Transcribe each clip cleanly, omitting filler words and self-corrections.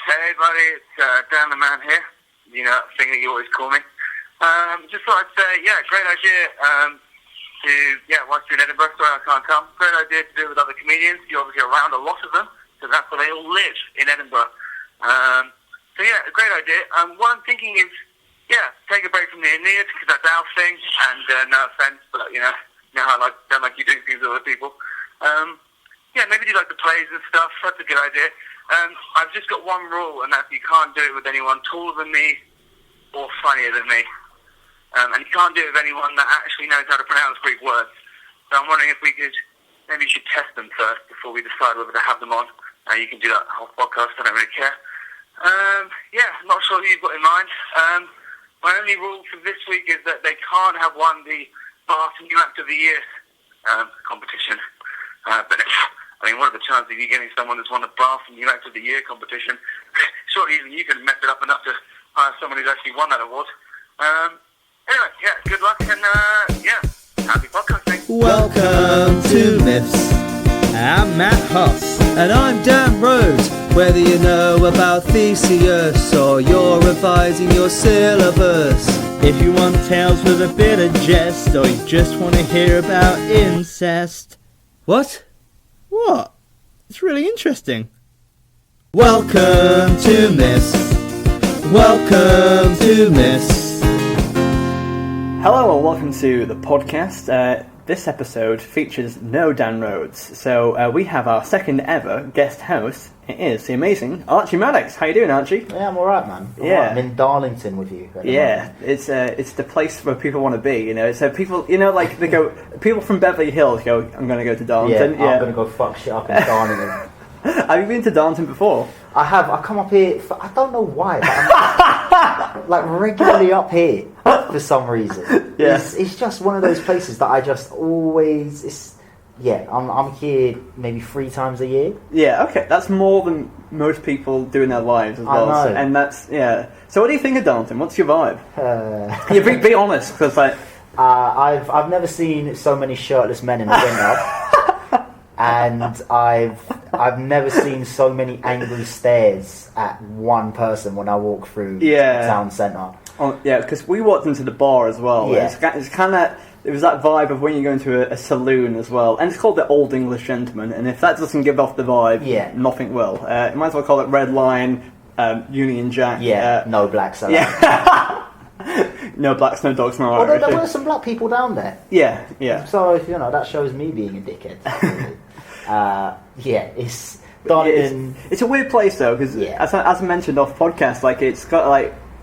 Hey buddy, it's Dan the Man here. You know that thing that you always call me. Just thought I'd say, great idea to watch you in Edinburgh. Sorry I can't come. Great idea to do it with other comedians. You're obviously around a lot of them, so that's where they all live, in Edinburgh. A great idea. What I'm thinking is, take a break from the Aeneid, because that's our thing, and no offence, but you know how I don't like you doing things with other people. Maybe do like the plays and stuff. That's a good idea. I've just got one rule, and that's you can't do it with anyone taller than me or funnier than me. And you can't do it with anyone that actually knows how to pronounce Greek words. So I'm wondering if maybe you should test them first before we decide whether to have them on. You can do that whole podcast, I don't really care. I'm not sure who you've got in mind. My only rule for this week is that they can't have won the Bath New Act of the Year competition. What are the chances of you getting someone that's won the Bath New Act of the Year competition? Surely even you can mess it up enough to hire someone who's actually won that award. Good luck and happy podcasting. Welcome to Miffs. I'm Matt Huss. And I'm Dan Rhodes. Whether you know about Theseus or you're revising your syllabus, if you want tales with a bit of jest or you just want to hear about incest. What? It's really interesting. Welcome to Miffs. Welcome to Miffs. Hello and welcome to the podcast. This episode features no Dan Rhodes, so we have our second ever guest host. It is the amazing Archie Maddocks. How you doing, Archie? Yeah, I'm alright, man. Right. I'm in Darlington with you. It's the place where people want to be, you know. So people, they go, people from Beverly Hills go, I'm going to go to Darlington. I'm going to go fuck shit up in Darlington. Have you been to Darlington before? I have. I come up here, I don't know why, but I'm regularly up here for some reason. Yeah. It's just one of those places that I just always... I'm here maybe 3 times a year. Yeah, okay, that's more than most people do in their lives as well. I know. And that's, So what do you think of Darlington? What's your vibe? Be honest, because I've never seen so many shirtless men in the window, and I've never seen so many angry stares at one person when I walk through the town centre. Because we walked into the bar as well. Yeah. It's kind of... It was that vibe of when you go into a saloon as well. And it's called the Old English Gentleman. And if that doesn't give off the vibe, nothing will. You might as well call it Red Lion, Union Jack. No blacks allowed. Yeah. No blacks, no dogs, no Irish. Although there were some black people down there. Yeah. So, that shows me being a dickhead. It's Darlington. It's a weird place though, because as I mentioned off podcast, it's got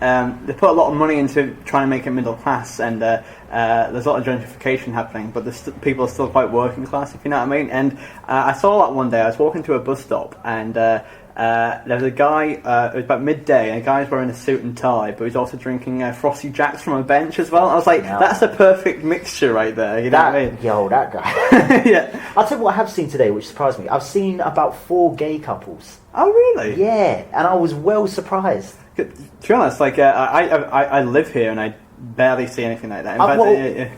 they put a lot of money into trying to make it middle class, and there's a lot of gentrification happening, but people are still quite working class, if you know what I mean. And I saw that one day. I was walking to a bus stop, and there was a guy, it was about midday, and a guy was wearing a suit and tie, but he was also drinking Frosty Jacks from a bench as well. I was like, that's a perfect mixture right there, you know what I mean? Yo, that guy. Yeah. I'll tell you what I have seen today, which surprised me. I've seen about 4 gay couples. Oh, really? Yeah, and I was well surprised. To be honest, I live here and I barely see anything like that.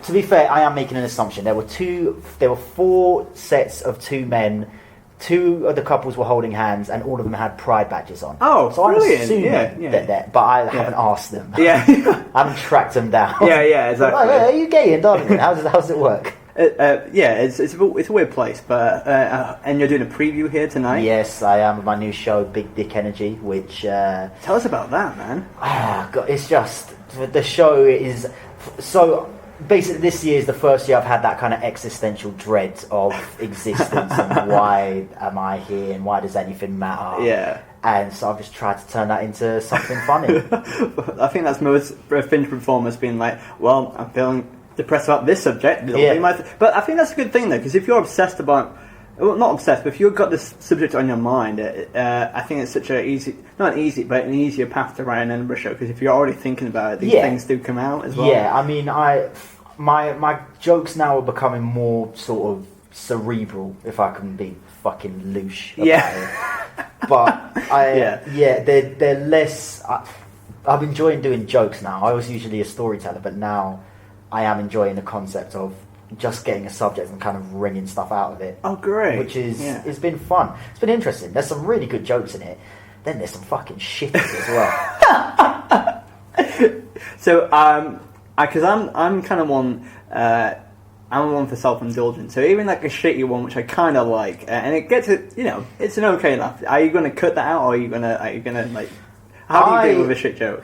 To be fair, I am making an assumption. There were 4 sets of 2 men. 2 of the couples were holding hands, and all of them had pride badges on. Oh, so brilliant! I assume that, but I haven't asked them. Yeah, I haven't tracked them down. Yeah, exactly. Like, hey, are you gay in Darlington? How does it work? It's a weird place, but and you're doing a preview here tonight. Yes, I am with my new show, Big Dick Energy, which tell us about that, man. God, it's just the show is so. Basically, this year is the first year I've had that kind of existential dread of existence and why am I here and why does anything matter? Yeah. And so I've just tried to turn that into something funny. I think that's most Fringe performers being like, well, I'm feeling depressed about this subject. But I think that's a good thing though, because if you're obsessed about... Well, not obsessed, but if you've got this subject on your mind, I think it's such an easier path to write an Edinburgh show, because if you're already thinking about it, these things do come out as well. Yeah, I mean, my jokes now are becoming more sort of cerebral, if I can be fucking louche about it. But they're less... I'm enjoying doing jokes now. I was usually a storyteller, but now I am enjoying the concept of just getting a subject and kind of wringing stuff out of it. Oh, great. Which is, it's been fun. It's been interesting. There's some really good jokes in it. then there's some fucking shitties as well. So, because I'm kind of one, I'm one for self-indulgence. So even like a shitty one, which I kind of like, and it gets it, it's an okay laugh. Are you going to cut that out, or are you gonna like? How do you deal with a shit joke?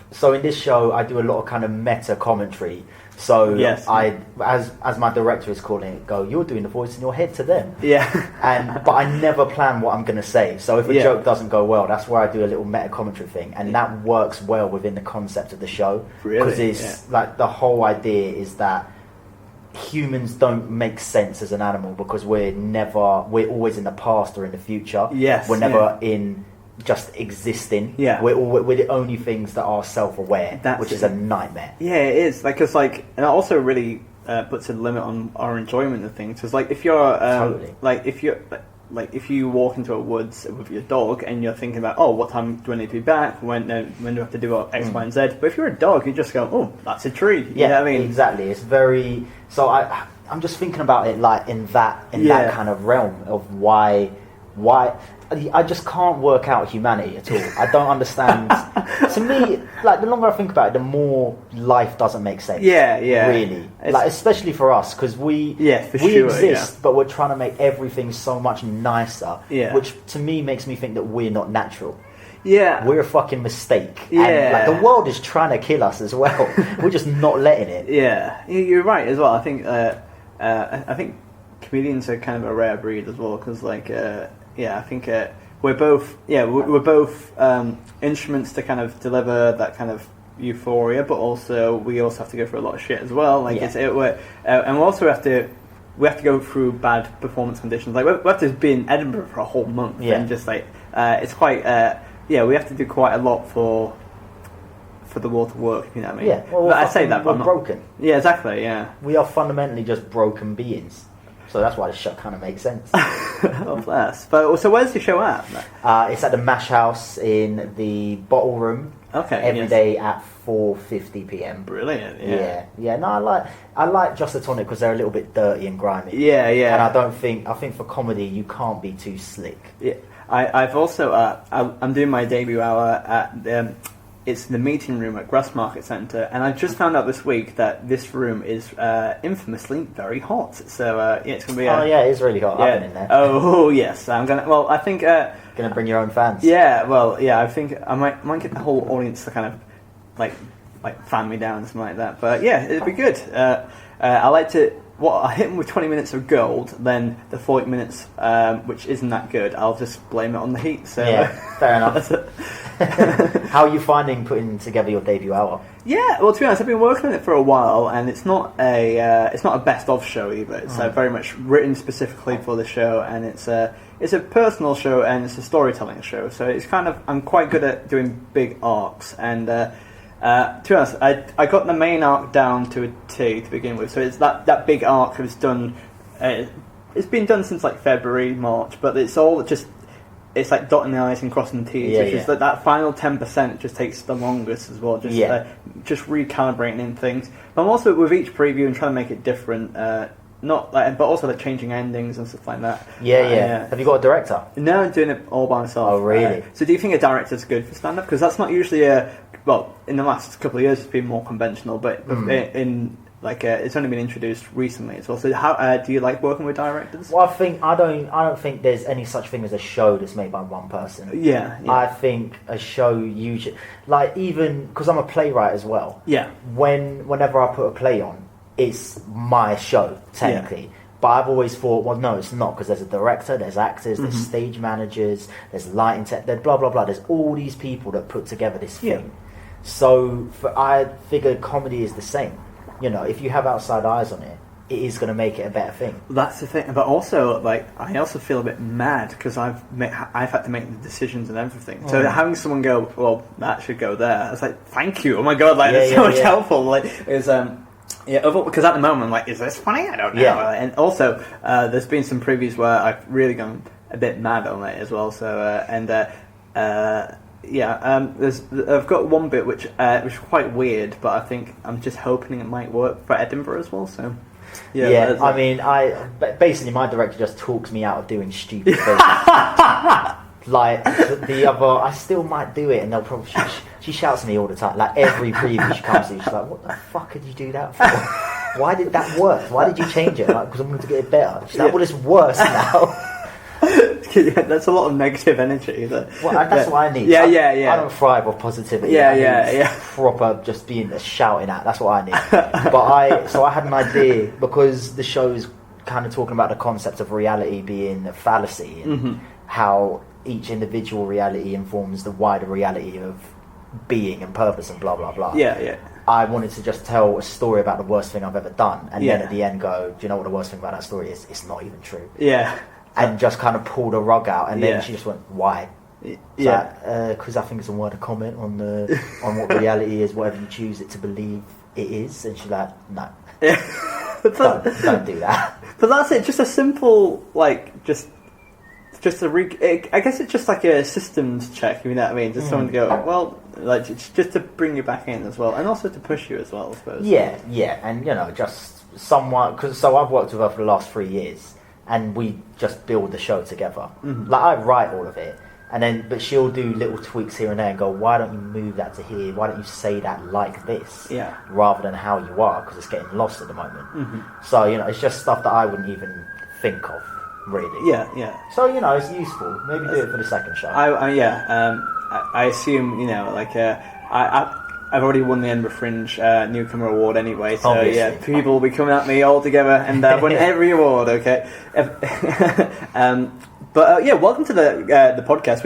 So in this show, I do a lot of kind of meta commentary. So yes. as my director is calling it, you're doing the voice in your head to them. Yeah. But I never plan what I'm going to say. So if a joke doesn't go well, that's where I do a little meta commentary thing, and that works well within the concept of the show. Really? Because it's like the whole idea is that humans don't make sense as an animal because we're always in the past or in the future. Yes. We're never in just existing. Yeah. We're the only things that are self-aware, which is a nightmare. Yeah, it is. And it also really puts a limit on our enjoyment of things. Because if you're Totally. if you walk into a woods with your dog and you're thinking about, what time do I need to be back? When do I have to do X, Y, and Z? But if you're a dog, you just go, that's a tree. Yeah, you know what I mean? Exactly. It's very. So I'm just thinking about it like in that kind of realm of why. I just can't work out humanity at all. I don't understand. To me, like the longer I think about it, the more life doesn't make sense. Yeah. Really, especially for us, because we exist, but we're trying to make everything so much nicer. Yeah. Which to me makes me think that we're not natural. Yeah. We're a fucking mistake. Yeah. And the world is trying to kill us as well. We're just not letting it. Yeah. You're right as well. I think comedians are kind of a rare breed as well, because I think we're both instruments to kind of deliver that kind of euphoria, but we also have to go through a lot of shit as well. And we also have to go through bad performance conditions. Like we have to be in Edinburgh for a whole month, and just it's quite we have to do quite a lot for the war to work. You know what I mean? Yeah. Well, but I say that, but we're broken. Yeah, exactly. Yeah. We are fundamentally just broken beings. So that's why the show kind of makes sense. Oh, bless. But so where's the show at? It's at the Mash House in the Bottle Room. Okay. Every day at 4:50 p.m. Brilliant. Yeah. No, I like Just The Tonic because they're a little bit dirty and grimy. Yeah. And I think for comedy you can't be too slick. Yeah. I've also I'm doing my debut hour at it's the meeting room at Grassmarket Centre, and I just found out this week that this room is infamously very hot. So it's gonna be. It is really hot. I've been in there. Oh yes, I'm gonna. Well, I think. Gonna bring your own fans. Yeah. Well, yeah. I think I might get the whole audience to kind of like fan me down and something like that. But yeah, it'd be good. I like to. I hit them with 20 minutes of gold, then the 40 minutes, which isn't that good, I'll just blame it on the heat. So yeah, fair enough. How are you finding putting together your debut hour? Yeah, well, to be honest, I've been working on it for a while, and it's not a best of show either. It's very much written specifically for the show, and it's a personal show and it's a storytelling show. So it's kind of, I'm quite good at doing big arcs, and to be honest, I got the main arc down to a T to begin with. So it's that big arc was done. It's been done since like February, March, but it's all just. It's like dotting the I's and crossing the T's, which is that final 10% just takes the longest as well. Just recalibrating in things. But I'm also with each preview and trying to make it different. But also like changing endings and stuff like that. Have you got a director? No, I'm doing it all by myself. Oh, really? So do you think a director's good for stand-up? Because that's not usually in the last couple of years it's been more conventional, but it's only been introduced recently as well. So how do you like working with directors? Well, I don't think there's any such thing as a show that's made by one person. Yeah. I think a show usually, even because I'm a playwright as well. Yeah. Whenever I put a play on, it's my show technically. Yeah. But I've always thought, well, no, it's not, because there's a director, there's actors, there's stage managers, there's lighting tech, there's blah blah blah. There's all these people that put together this thing. So I figured comedy is the same. If you have outside eyes on it, it is going to make it a better thing. That's the thing. But also, I also feel a bit mad because I've had to make the decisions and everything. So having someone go, well, that should go there. I was like, thank you. Oh my god, that's so much helpful. Because at the moment, I'm like, is this funny? I don't know. Yeah. And also, there's been some previews where I've really gone a bit mad on it as well. So I've got one bit which is quite weird, but I think I'm just hoping it might work for Edinburgh as well. So Yeah. I mean, basically my director just talks me out of doing stupid things. Like the other, I still might do it, and they'll probably she shouts at me all the time. Like every preview she comes to, she's like, "What the fuck did you do that for? Why did that work? Why did you change it?" Like, because I wanted to get it better. She's like, "Well, it's worse now." That's a lot of negative energy. That's what I need. Yeah. I don't thrive off positivity. Yeah. Proper, just being shouting at. That's what I need. But I had an idea, because the show is kind of talking about the concept of reality being a fallacy, and how each individual reality informs the wider reality of being and purpose and blah blah blah. Yeah. I wanted to just tell a story about the worst thing I've ever done, and then at the end go, do you know what the worst thing about that story is? It's not even true. Yeah. And just kind of pulled a rug out, and then she just went, "Why?" Because I think it's a word of comment on what reality is, whatever you choose it to believe it is. And she's like, "No, don't do that." But that's it. Just a simple, just I guess it's just like a systems check. You know what I mean? Just someone to go, well, just to bring you back in as well, and also to push you as well, I suppose. Yeah, and just someone, because I've worked with her for the last 3 years. And we just build the show together. Like, I write all of it, but she'll do little tweaks here and there and go, "Why don't you move that to here? Why don't you say that like this, rather than how you are, because it's getting lost at the moment." So it's just stuff that I wouldn't even think of, really. Yeah. So it's useful. Maybe do it for the second show. I assume I've already won the Edinburgh Fringe Newcomer Award anyway, so Obviously. People will be coming at me all together, and I've won every award. Okay, welcome to the podcast.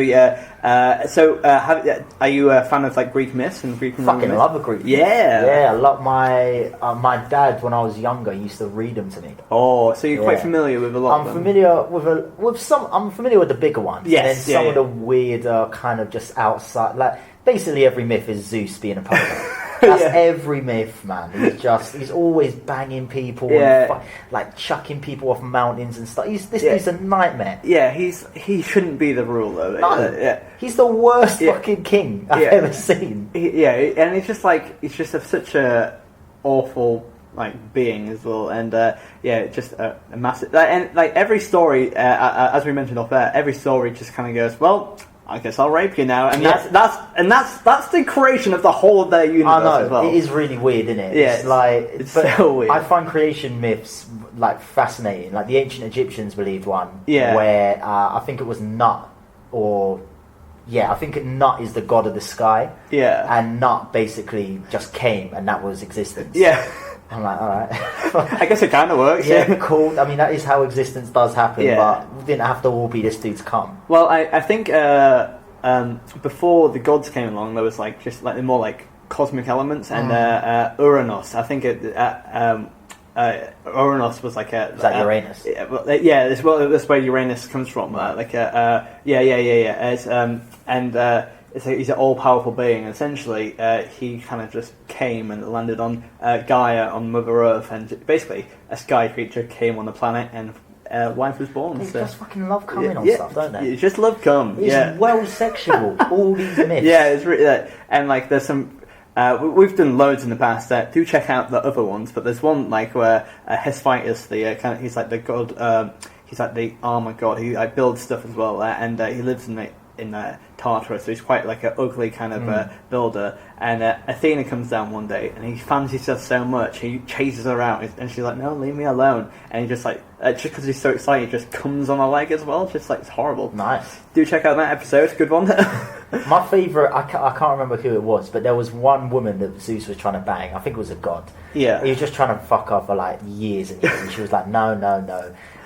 Are you a fan of Greek myths and Greek? Fucking love a Greek myth. Yeah. I love my dad when I was younger used to read them to me. Oh, so you're quite familiar with a lot. I'm familiar with some. I'm familiar with the bigger ones. Yes, and then some of the weirder kind of just outside. Basically, every myth is Zeus being a poet. That's every myth, man. He's always banging people, and chucking people off mountains and stuff. This dude's a nightmare. Yeah, he shouldn't be the rule though. No, he's the worst fucking king I've ever seen. And he's just such a awful being as well, and just a massive. And every story, as we mentioned off air, every story just kind of goes, well, I guess I'll rape you now, and that's the creation of the whole of their universe. I know, as well. it is really weird, isn't it? Yeah, it's so weird. I find creation myths fascinating. Like the ancient Egyptians believed one, where I think it was Nut, I think Nut is the god of the sky, and Nut basically just came, and that was existence. Yeah. I'm like, all right. I guess it kind of works. Yeah, cool. I mean, that is how existence does happen, but we didn't have to all be this dude's cum. Well, I think before the gods came along, there was the more cosmic elements, and Uranus. I think Uranus was is that Uranus? That's where Uranus comes from. He's an all-powerful being. Essentially, he kind of just came and landed on Gaia, on Mother Earth, and basically a sky creature came on the planet, and wife was born. They just fucking love coming on stuff, don't they? You just love cum. It's well sexual. All these myths. Yeah, it's really and there's some. We've done loads in the past. Do check out the other ones, but there's one where Hephaestus, he's the god. He's the armor god. He builds stuff as well, and he lives in Tartarus, so he's quite an ugly kind of builder. And Athena comes down one day, and he fancies her so much, he chases her out, and she's like, "No, leave me alone." And he just just because he's so excited, he just comes on her leg as well. Just it's horrible. Nice. Do check out that episode. Good one. My favourite, I can't remember who it was, but there was one woman that Zeus was trying to bang. I think it was a god. Yeah. He was just trying to fuck her for years and years, and she was like, no.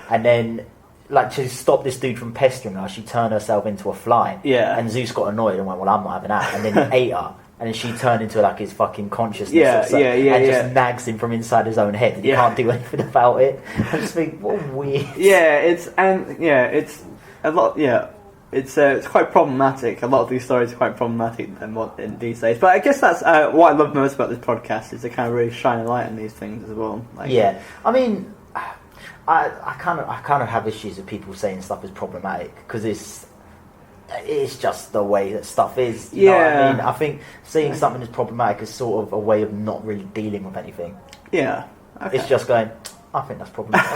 And then, to stop this dude from pestering her, she turned herself into a fly. Yeah. And Zeus got annoyed and went, "Well, I'm not having that." And then he ate her. And then she turned into his fucking consciousness. And just nags him from inside his own head. And he can't do anything about it. I just think, what weird. Yeah, it's a lot. Yeah, it's quite problematic. A lot of these stories are quite problematic in these days. But I guess that's what I love most about this podcast is to kind of really shine a light on these things as well. I mean, I kind of have issues with people saying stuff is problematic because it's just the way that stuff is. You know what I mean? I think saying something is problematic is sort of a way of not really dealing with anything. Yeah. Okay. It's just going, I think that's problematic.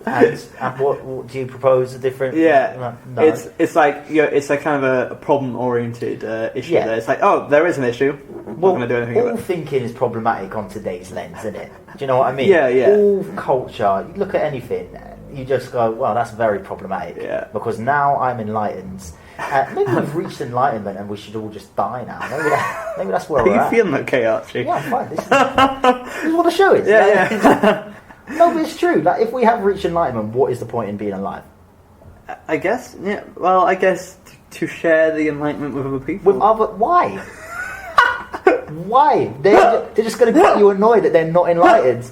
and what do you propose a different? Yeah, no. It's like it's like kind of a problem-oriented issue. Yeah. There, it's like, oh, there is an issue. We're not going to do anything all about it. thinking is problematic on today's lens, isn't it? Do you know what I mean? Yeah. All culture, you look at anything, you just go, well, that's very problematic. Yeah. Because now I'm enlightened. Maybe we've reached enlightenment and we should all just die now. Maybe that's where we're at. Are you feeling okay, Archie? Yeah, I'm fine. This is what the show is. Yeah. No, but it's true. Like, if we have reached enlightenment, what is the point in being alive? I guess, yeah. Well, I guess to share the enlightenment with other people. Why? Why? They're just going to get you annoyed that they're not enlightened.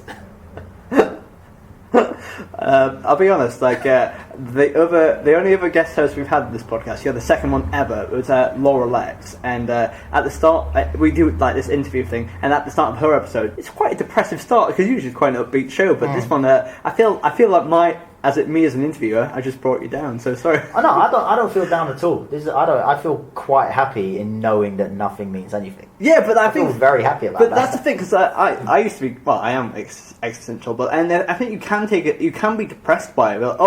I'll be honest. Like the only other guest host we've had in this podcast, the second one ever, was Laura Lex. And at the start, we do like this interview thing, and at the start of her episode, it's quite a depressive start because usually it's quite an upbeat show. But this one, I feel like me as an interviewer, I just brought you down. So sorry. I don't feel down at all. I feel quite happy in knowing that nothing means anything. Yeah, but I feel think very happy about that. But that's the thing, because I used to be. Well, I am existential, but I think you can take it. You can be depressed by it. But,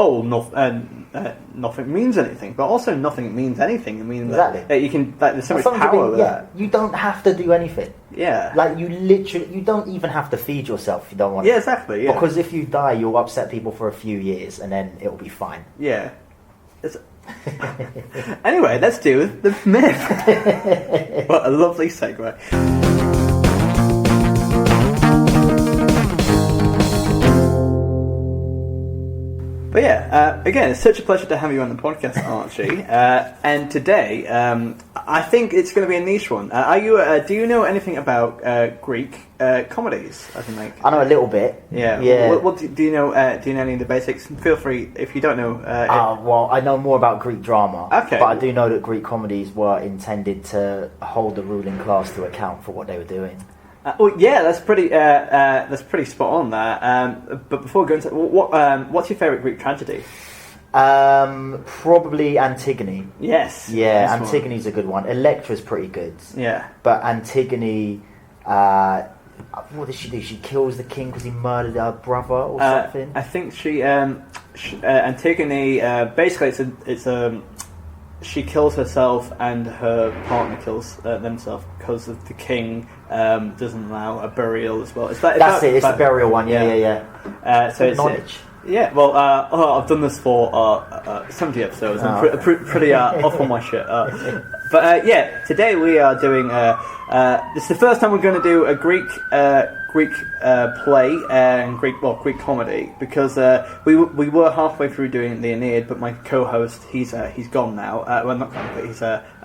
nothing means anything, but also nothing means anything. I mean, exactly. That you can. Like, there's so much power with that. You don't have to do anything. Yeah. Like you don't even have to feed yourself if you don't want. Yeah, exactly. Yeah. Because if you die, you'll upset people for a few years, and then it'll be fine. Yeah. Anyway, let's do the myth. What a lovely segue. But yeah, again, it's such a pleasure to have you on the podcast, Archie. And today, I think it's going to be a niche one. Do you know anything about Greek comedies? I know a little bit. Yeah. Yeah. What do you know? Do you know any of the basics? Feel free if you don't know. Well, I know more about Greek drama. Okay. But I do know that Greek comedies were intended to hold the ruling class to account for what they were doing. That's pretty spot on there. But before we go into what's your favourite Greek tragedy? Probably Antigone. Yes. Yeah, Antigone's a good one. Electra's pretty good. Yeah. But Antigone, what does she do? She kills the king because he murdered her brother or something. I think Antigone. Basically, she kills herself and her partner kills themselves because of the king doesn't allow a burial as well. It's the burial one. Yeah. So it's knowledge. Yeah. Well, I've done this for 70 episodes. I'm pretty off on my shit. But today we are doing. This is the first time we're going to do a Greek play and Greek comedy, because we were halfway through doing the Aeneid, but my co-host he's gone now. Well, not gone, but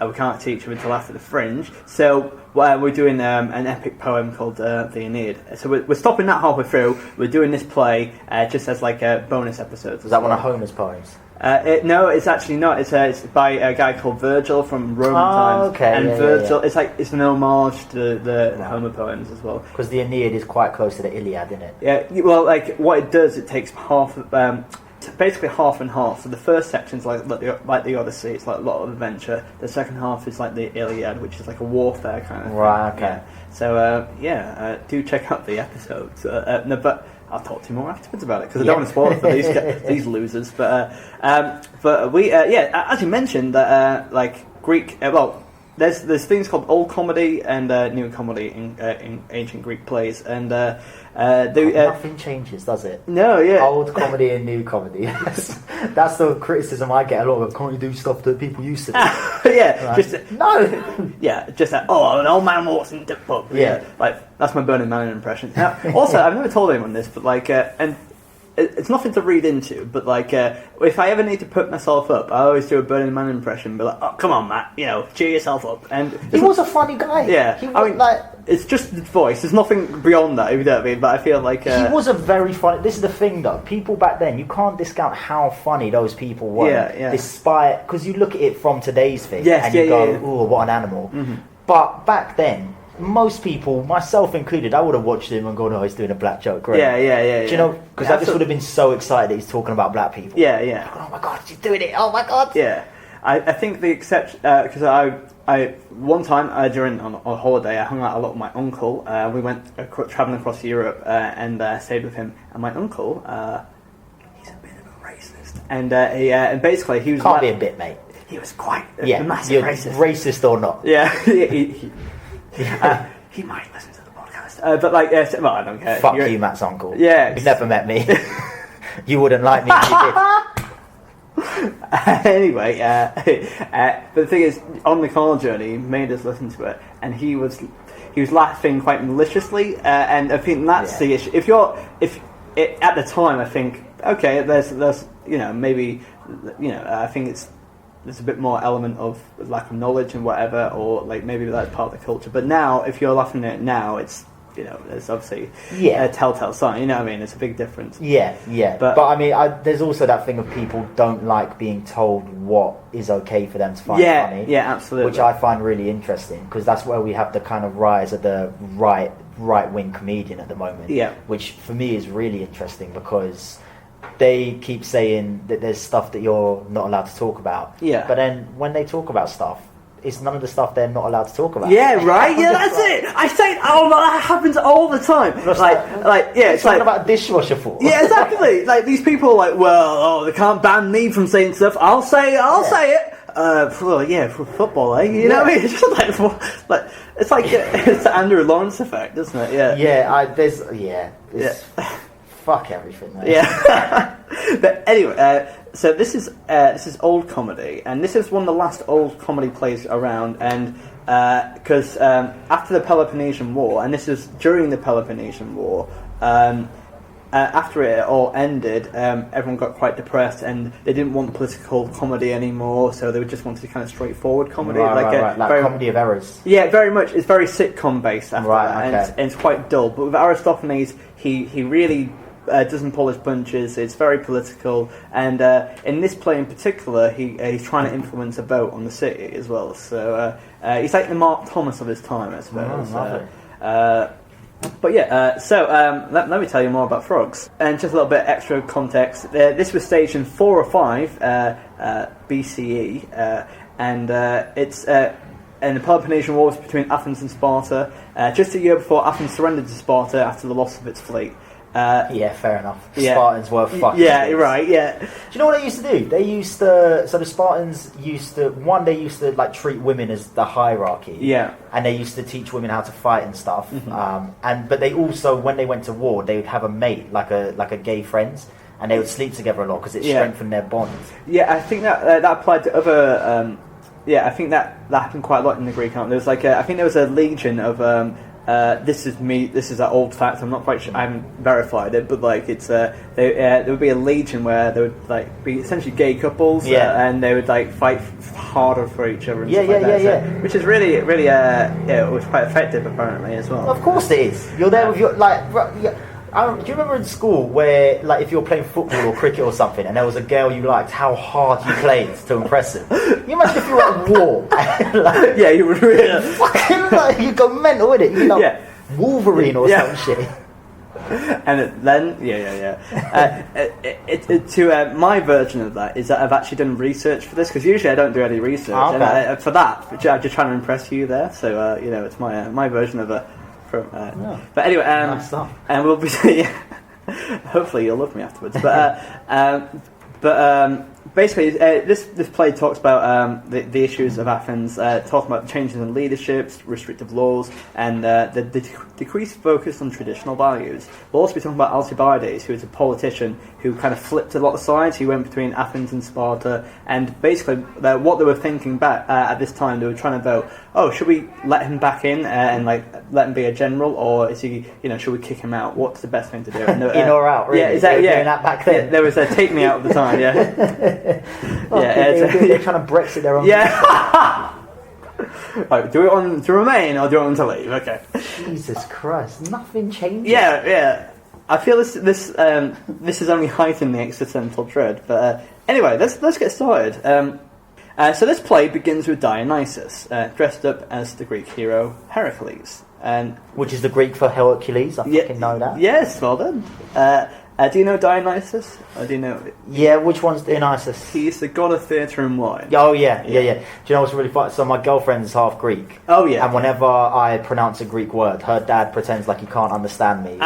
we can't teach him until after the Fringe. So we're doing an epic poem called the Aeneid. So we're stopping that halfway through. We're doing this play just as like a bonus episode. Is that one of Homer's poems? No, it's actually not. It's by a guy called Virgil from Roman times. Okay. And Virgil, it's an homage to the Homer poems as well. Because the Aeneid is quite close to the Iliad, isn't it? Yeah. Well, like what it does, it takes basically half and half. So the first section's like the Odyssey. It's like a lot of adventure. The second half is like the Iliad, which is like a warfare kind of right. thing. Okay. Yeah. So do check out the episodes. No, but I'll talk to you more afterwards about it because I don't want to spoil it for these losers. But we as you mentioned that like Greek. There's things called old comedy and new comedy in ancient Greek plays, and nothing changes, does it? No, yeah. Old comedy and new comedy. That's the criticism I get a lot of. Can't you do stuff that people used to do? Yeah, like, no. Yeah, just that. Oh, an old man walks into the pub. Yeah, like that's my Burning Man impression. Now, also, I've never told anyone this, but like, and it's nothing to read into, but like, if I ever need to put myself up, I always do a Burning Man impression, be like, "Oh, come on, Matt, cheer yourself up." And he was a funny guy. Yeah, I mean, like, it's just the voice. There's nothing beyond that, if you know what I mean. But I feel like he was a very funny. This is the thing, though. People back then, you can't discount how funny those people were. Yeah. Despite, because you look at it from today's thing, and you go, "Oh, what an animal!" Mm-hmm. But back then, most people, myself included, I would have watched him and gone, "Oh, he's doing a black joke." Great. Yeah. Do you know? Because I just would have been so excited that he's talking about black people. Yeah. Oh my god, he's doing it! Oh my god. Yeah. I think the exception because I one time during on a holiday I hung out a lot with my uncle. We went traveling across Europe and stayed with him. And my uncle, he's a bit of a racist, and and basically he was can't be a bit, mate. He was quite a massive racist. Racist or not? Yeah, he might listen to the podcast, but like, well, I don't care. Fuck you, Matt's uncle. Yeah, you've never met me. You wouldn't like me if you did. Anyway, but the thing is, on the car journey, he made us listen to it, and he was laughing quite maliciously, and I think that's the issue. At the time, I think okay, there's maybe I think there's a bit more element of lack of knowledge and whatever, or like maybe that's part of the culture. But now, if you're laughing at it now, it's there's obviously a telltale sign. You know what I mean? It's a big difference. Yeah. But I mean, there's also that thing of people don't like being told what is okay for them to find funny. Yeah, absolutely. Which I find really interesting, because that's where we have the kind of rise of the right-wing comedian at the moment. Yeah. Which for me is really interesting, because they keep saying that there's stuff that you're not allowed to talk about. Yeah. But then when they talk about stuff, it's none of the stuff they're not allowed to talk about. Yeah, right? Yeah, that's it. I say, that happens all the time. It's talking about dishwasher for. Yeah, exactly. Like, these people are like, well, they can't ban me from saying stuff. I'll say it. For football, eh? You know what I mean? It's just it's the Andrew Lawrence effect, isn't it? Yeah. Fuck everything, mate. Yeah. But anyway, so this is old comedy, and this is one of the last old comedy plays around, and because after the Peloponnesian War, and this is during the Peloponnesian War, after it all ended, everyone got quite depressed, and they didn't want political comedy anymore, so they just wanted kind of straightforward comedy, like comedy of errors. Yeah, very much. It's very sitcom based after that, and it's quite dull. But with Aristophanes, he really doesn't pull his punches. It's very political, and in this play in particular, he's trying to influence a vote on the city as well. So he's like the Mark Thomas of his time, I suppose. But yeah, let me tell you more about Frogs, and just a little bit extra context. This was staged in 405 BCE, and it's and the Peloponnesian War was between Athens and Sparta. Just a year before Athens surrendered to Sparta after the loss of its fleet. Fair enough. Spartans were fucking. Yeah, you're right. Yeah. Do you know what they used to do? They used to. So the Spartans used to. They used to like treat women as the hierarchy. Yeah. And they used to teach women how to fight and stuff. Mm-hmm. But they also, when they went to war, they would have a mate, like a gay friends, and they would sleep together a lot because it strengthened their bond. Yeah, I think that applied to other. I think that happened quite a lot in the Greek. There was I think there was a legion of. This is an old fact. I'm not quite sure. I haven't verified it, but it's there would be a legion where there would be essentially gay couples, and they would fight harder for each other. And which is really it was quite effective apparently as well. Of course it is. You're there with your do you remember in school where, if you were playing football or cricket or something, and there was a girl you liked, how hard you played to impress her? You imagine if you were at war. You would really fucking you go mental with it. You'd be Wolverine or some shit. And then my version of that is that I've actually done research for this, because usually I don't do any research, and for that I'm just trying to impress you there. So it's my version of it. But anyway, and we'll be hopefully you'll love me afterwards. But basically, this play talks about the issues of Athens, talking about changes in leaderships, restrictive laws, and the decreased focus on traditional values. We'll also be talking about Alcibiades, who is a politician who kind of flipped a lot of sides. He went between Athens and Sparta, and basically what they were thinking back at this time, they were trying to vote, should we let him back in and let him be a general, or is he, should we kick him out? What's the best thing to do? In or out, really? Yeah, exactly. Doing that back then. There was a take me out at the time, they're trying to Brexit their own. Yeah. Do it on to remain or do it on to leave? Okay. Jesus Christ, nothing changes. Yeah. I feel this is only heightened the existential dread. But anyway, let's get started. So this play begins with Dionysus, dressed up as the Greek hero Heracles, which is the Greek for Hercules. I fucking know that. Yes, well done. Do you know Dionysus? Or do you know? Yeah, which one's Dionysus? He's the god of theatre and wine. Oh yeah. Do you know what's really funny? So my girlfriend's half Greek. Oh yeah. And whenever I pronounce a Greek word, her dad pretends like he can't understand me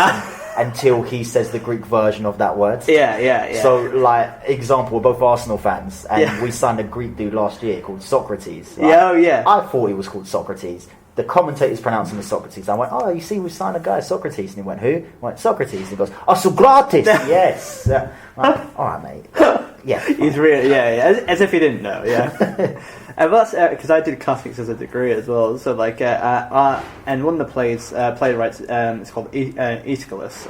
until he says the Greek version of that word. Yeah. So, like, example, we're both Arsenal fans, and we signed a Greek dude last year called Socrates. Like, I thought he was called Socrates. The commentators pronounced him as Socrates. I went, oh, you see, we signed a guy, Socrates. And he went, who? I went, Socrates. And he goes, oh, Socrates. Yes. Like, all right, mate. Yeah. He's really, as if he didn't know, yeah. Well, that's because I did classics as a degree as well. So, like, and one of the playwrights, it's called Aeschylus.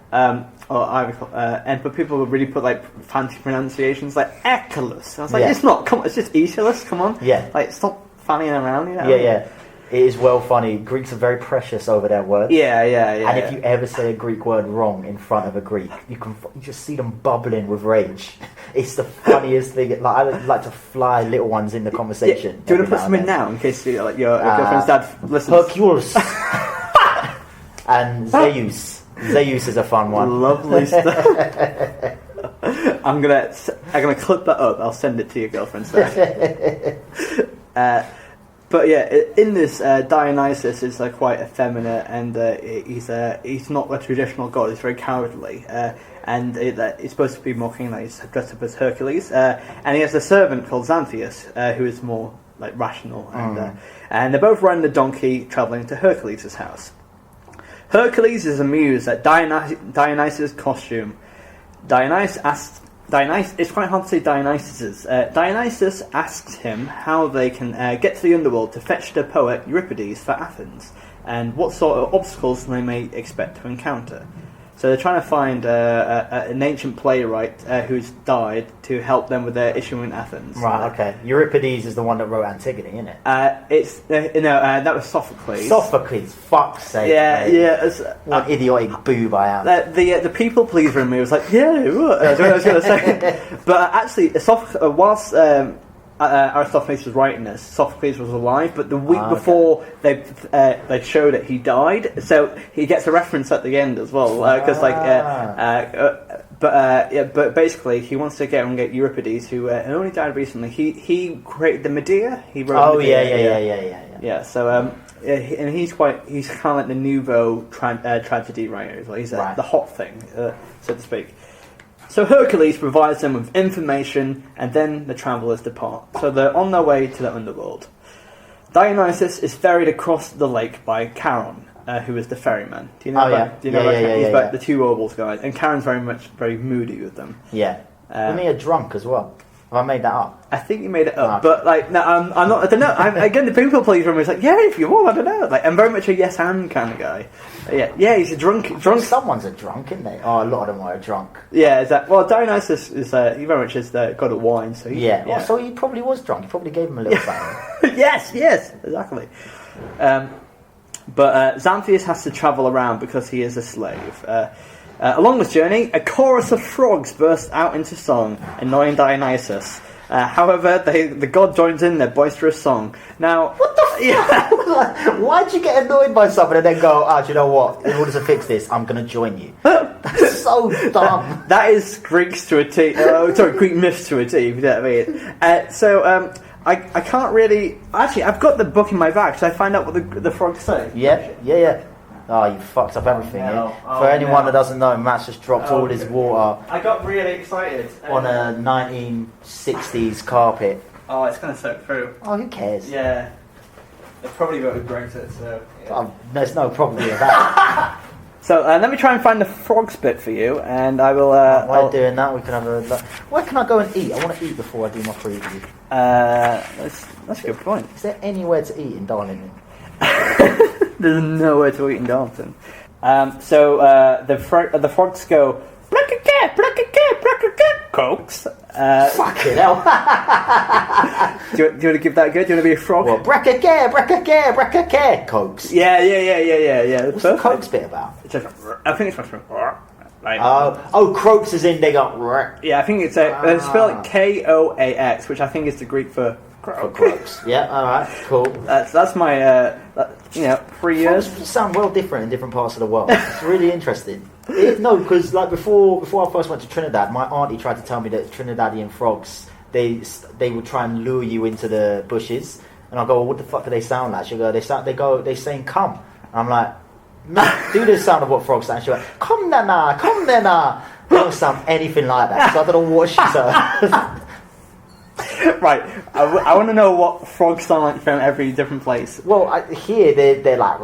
But people would really put like fancy pronunciations like Aeschylus. I was like, it's not. Come on, it's just Aeschylus. Come on. Yeah. Like, stop fannying around. You know. Yeah. It is well funny. Greeks are very precious over their words. Yeah. And if you ever say a Greek word wrong in front of a Greek, you just see them bubbling with rage. It's the funniest thing. Like, I like to fly little ones in the conversation. Yeah. Do you want to put some in now in case your girlfriend's dad listens? Hercules and Zeus. Zeus is a fun one. Lovely stuff. I'm gonna clip that up. I'll send it to your girlfriend's dad. But yeah, in this, Dionysus is quite effeminate, and he's not a traditional god. He's very cowardly, and it's supposed to be mocking that he's dressed up as Hercules. And he has a servant called Xanthias, who is more like rational, and they're both riding the donkey, travelling to Hercules' house. Hercules is amused at Dionysus' costume. It's quite hard to say Dionysus's. Dionysus asks him how they can get to the underworld to fetch the poet Euripides for Athens, and what sort of obstacles they may expect to encounter. So they're trying to find an ancient playwright who's died to help them with their issue in Athens. Right, okay. Euripides is the one that wrote Antigone, isn't it? That was Sophocles. Sophocles, fuck's sake. Yeah. What idiotic boob I am. The people pleaser in me was like, what? That's what I was going to say. But actually, whilst Aristophanes was writing this, Sophocles was alive, but the week before they showed it, he died. So he gets a reference at the end as well, but basically he wants to get Euripides, who only died recently. He created the Medea. He wrote. Yeah. So and he's kind of like the nouveau tragedy writer as well. He's the hot thing, so to speak. So Hercules provides them with information, and then the travellers depart. So they're on their way to the underworld. Dionysus is ferried across the lake by Charon, who is the ferryman. Do you know about the two Orbals guys? And Charon's very moody with them. Yeah. Isn't he a drunk as well? Have I made that up? I think you made it up, but I'm not. I don't know. Again, the people please from me is like, if you want, I don't know. I'm very much a yes and kind of guy. Yeah, he's a drunk. Someone's a drunk, isn't they? Oh, a lot of them are a drunk. Yeah, Dionysus is he very much is the god of wine. So so he probably was drunk. He probably gave him a little something. Yes, exactly. But Xanthias has to travel around because he is a slave. Along this journey, a chorus of frogs burst out into song, annoying Dionysus. However, the god joins in their boisterous song. Now, what the fuck? Why'd you get annoyed by something and then go, do you know what? In order to fix this, I'm going to join you. That's so dumb. That is Greeks to a T. Greek myths to a T, if you know what I mean. I can't really... Actually, I've got the book in my bag, so I find out what the frogs say. Yeah. Oh, you fucked up everything, For anyone that doesn't know, Matt's just dropped all his water. I got really excited. On a 1960s carpet. Oh, it's going to soak through. Oh, who cares? Yeah. They probably voted Brexit, so... Yeah. There's no probably of that. So, let me try and find the frogs bit for you, and I will... while doing that, we can have a... Where can I go and eat? I want to eat before I do my preview. That's a good point. Is there anywhere to eat in Darlington? There's nowhere to eat in Darlington. The frogs go, Cokes. Fucking hell. do you want to give that a go? Do you want to be a frog? Well, Cokes. Yeah. What's the Cokes bit about? It's just, I think it's much more... croaks as in they got... Yeah, I think it's spelled like Koax, which I think is the Greek for croaks. Yeah, alright, cool. That's my, 3 years. Frogs sound well different in different parts of the world. It's really interesting. No, because like before I first went to Trinidad, my auntie tried to tell me that Trinidadian frogs they would try and lure you into the bushes, and I go, well, what the fuck do they sound like? She go, they saying come. And I'm like, do the sound of what frogs sound. She went, come nana, come nana. They don't sound anything like that. So I don't know what she said. Right, I want to know what frogs sound like from every different place. Well, here they're like,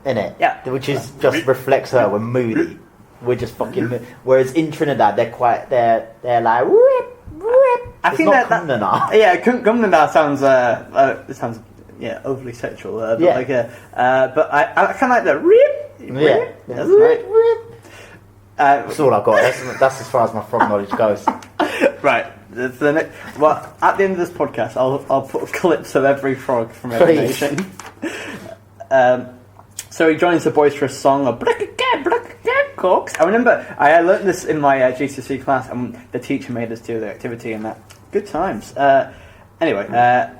innit? Yeah. Which is just reflects her. We're moody. We're just fucking. Whereas in Trinidad, they're like, whip, whip. I think that Kumnana. Yeah, Kumnana sounds it sounds overly sexual. But Yeah. like but I kind of like the rip. Yeah, that's Rip, right. That's all I've got. That's as far as my frog knowledge goes. Right. At the end of this podcast, I'll put clips of every frog from every nation. So he joins the boisterous song of Cooks. I remember I learned this in my GCSE class, and the teacher made us do the activity, and that good times. Anyway,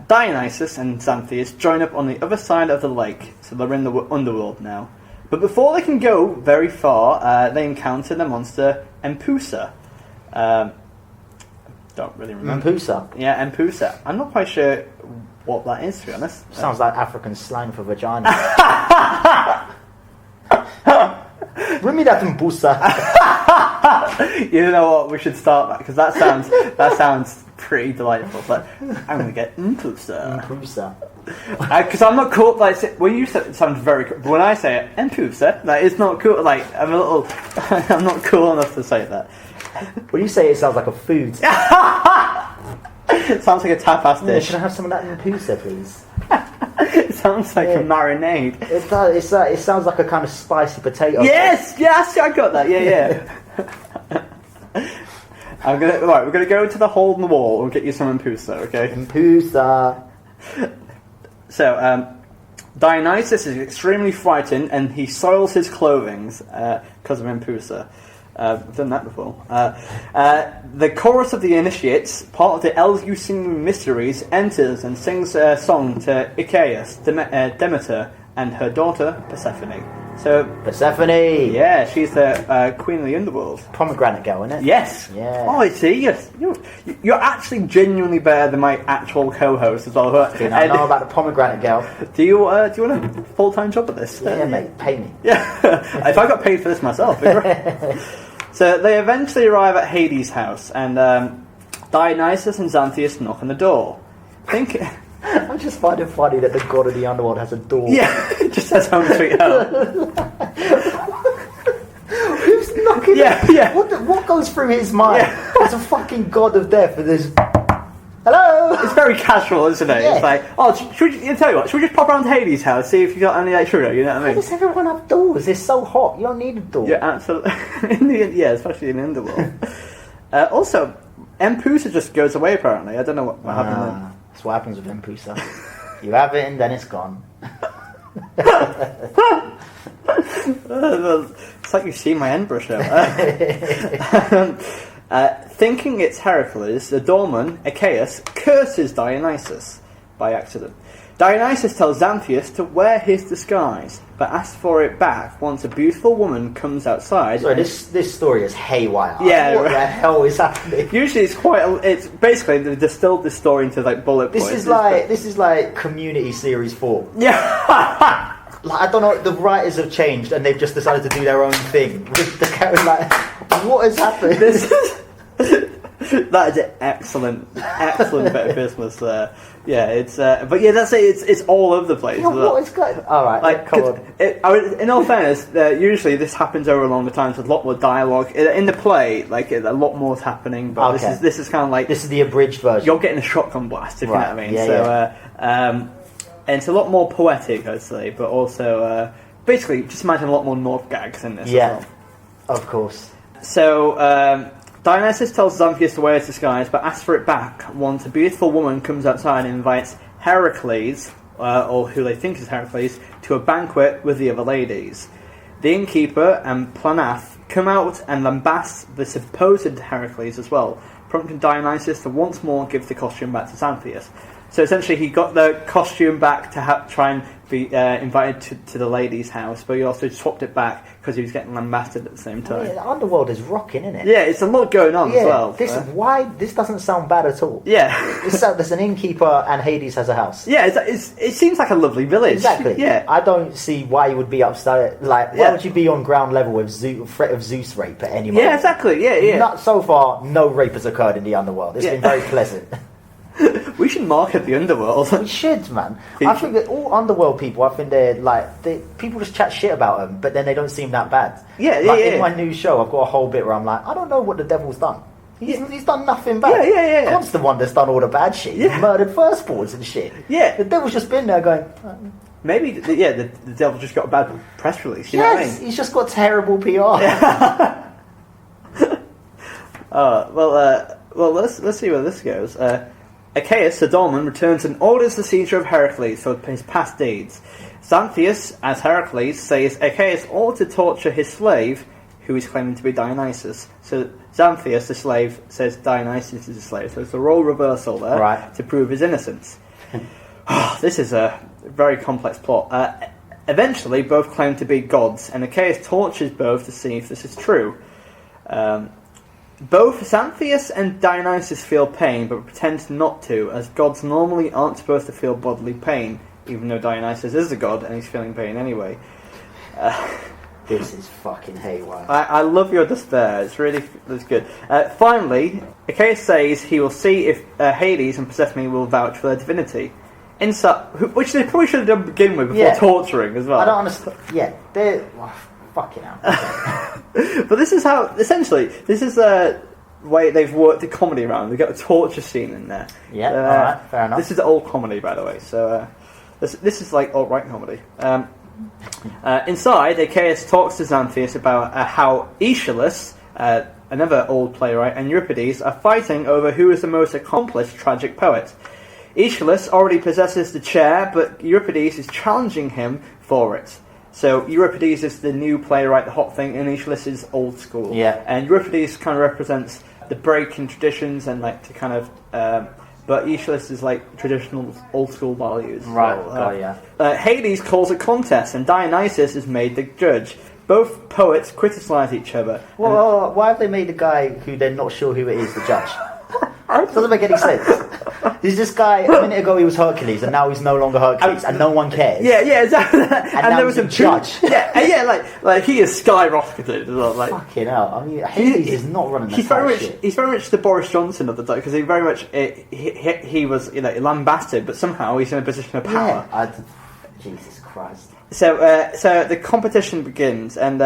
Dionysus and Xanthias join up on the other side of the lake, so they're in the underworld now. But before they can go very far, they encounter the monster Empusa. Don't really remember. Empusa? Yeah, Empusa. I'm not quite sure what that is, to be honest. Sounds like African slang for vagina. Bring me that Empusa. You know what? We should start that, because that sounds pretty delightful. But I'm going to get Empusa. Empusa. Because I'm not cool. Like, when you say it, sounds very cool. But when I say it, Empusa, like, it's not cool. Like, I'm not cool enough to say that. When you say it sounds like a food. It sounds like a tapas dish. Can I have some of that Empusa, please? It sounds like a marinade. It does. It sounds like a kind of spicy potato. Yes, I got that. Yeah. We're gonna go to the hole in the wall and get you some Empusa, okay? Empusa. So, Dionysus is extremely frightened, and he soils his clothing because of Empusa. I've done that before. The chorus of the initiates, part of the Eleusinian mysteries, enters and sings a song to Icaeus, Demeter, and her daughter Persephone. So Persephone! Yeah, she's the queen of the underworld. Pomegranate girl, isn't it? Yes! Yeah. Oh, I see, you're actually genuinely better than my actual co-host as well. I know about the pomegranate girl. Do you want a full-time job at this? Yeah, mate, pay me. Yeah, if I got paid for this myself, it'd be great. So they eventually arrive at Hades' house, and Dionysus and Xanthias knock on the door. I just find it funny that the god of the underworld has a door. Yeah, it just says home sweet home. Who's knocking? Yeah. What goes through his mind? Yeah. There's a fucking god of death, and there's hello. It's very casual, isn't it? Yeah. It's like, should we just pop around to Hades' house, see if you got any sugar? You know what I mean? Why does everyone have doors? It's so hot. You don't need a door. Yeah, absolutely. Especially in the underworld. Also, Empusa just goes away. Apparently, I don't know what happened then. That's what happens with Empusa. You have it and then it's gone. It's like you've seen my Edinburgh show. Thinking it's Heracles, the doorman, Icaeus, curses Dionysus by accident. Dionysus tells Xanthias to wear his disguise, but asks for it back once a beautiful woman comes outside. Sorry, this story is haywire. Yeah, what the hell is happening? Usually it's basically they distilled this story into like bullet points. This is like Community Series 4. Yeah. Like, I don't know, the writers have changed and they've just decided to do their own thing. The character, like, what has happened? That is an excellent bit of business there. Yeah, it's but yeah, that's it. It's all over the place. Yeah, what is going? All right, like, come on. In all fairness, usually this happens over a longer time. There's a lot more dialogue in the play. Like a lot more is happening, but okay. this is kind of like this is the abridged version. You're getting a shotgun blast, if you know what I mean. Yeah, and it's a lot more poetic, I'd say, but also basically just imagine a lot more North gags in this. Yeah, as well. Of course. So. Dionysus tells Xanthias to wear his disguise, but asks for it back once a beautiful woman comes outside and invites Heracles, or who they think is Heracles, to a banquet with the other ladies. The innkeeper and Planath come out and lambast the supposed Heracles as well, prompting Dionysus to once more give the costume back to Xanthias. So essentially, he got the costume back to try and be invited to the lady's house, but he also swapped it back because he was getting lambasted at the same time. Yeah, the underworld is rocking, isn't it? Yeah, it's a lot going on as well. This doesn't sound bad at all. Yeah. There's an innkeeper and Hades has a house. Yeah, it seems like a lovely village. Exactly. Yeah. I don't see why you would be upset. Like, why would you be on ground level with threat of Zeus rape at any moment? Yeah, exactly. Yeah. Not so far. No rape has occurred in the underworld. It's been very pleasant. We should market the underworld. We should, man. I think that all underworld people, I think people just chat shit about them, but then they don't seem that bad. In my new show, I've got a whole bit where I'm like, I don't know what the devil's done. He's done nothing bad. Yeah. God's the one that's done all the bad shit. He's murdered firstborns and shit. Yeah. The devil's just been there going... Maybe, the devil just got a bad press release. You know what I mean? He's just got terrible PR. Well, let's see where this goes. Achaeus, the doorman, returns and orders the seizure of Heracles for his past deeds. Xanthias, as Heracles, says Achaeus ought to torture his slave, who is claiming to be Dionysus. So Xanthias, the slave, says Dionysus is a slave. So it's a role reversal there to prove his innocence. This is a very complex plot. Eventually, both claim to be gods, and Achaeus tortures both to see if this is true. Both Xanthias and Dionysus feel pain, but pretend not to, as gods normally aren't supposed to feel bodily pain, even though Dionysus is a god and he's feeling pain anyway. This is fucking haywire. I love your despair. It's good. Finally, Achaeus says he will see if Hades and Persephone will vouch for their divinity. Which they probably should have done to begin with before torturing as well. I don't understand. Yeah, they're... fucking hell. But this is how, essentially, this is the way they've worked the comedy around. They've got a torture scene in there. Yeah, alright, fair enough. This is old comedy, by the way, so this is like alt-right comedy. Inside, Achaeus talks to Xanthias about how Aeschylus, another old playwright, and Euripides are fighting over who is the most accomplished tragic poet. Aeschylus already possesses the chair, but Euripides is challenging him for it. So Euripides is the new playwright, the hot thing, and Aeschylus is old school. Yeah. And Euripides kind of represents the break in traditions and like to kind of... but Aeschylus is like traditional old school values. Right, Hades calls a contest and Dionysus is made the judge. Both poets criticise each other. Well, why have they made the guy who they're not sure who it is the judge? Doesn't make any sense. There's this guy, a minute ago he was Hercules, and now he's no longer Hercules, and no one cares. Yeah, exactly. And now there was a judge. like he is skyrocketed as well. Like, fucking hell. I mean, Hades is not running the shit. He's very much the Boris Johnson of the day, because he very much he was lambasted, but somehow he's in a position of power. Yeah, Jesus Christ. So the competition begins, and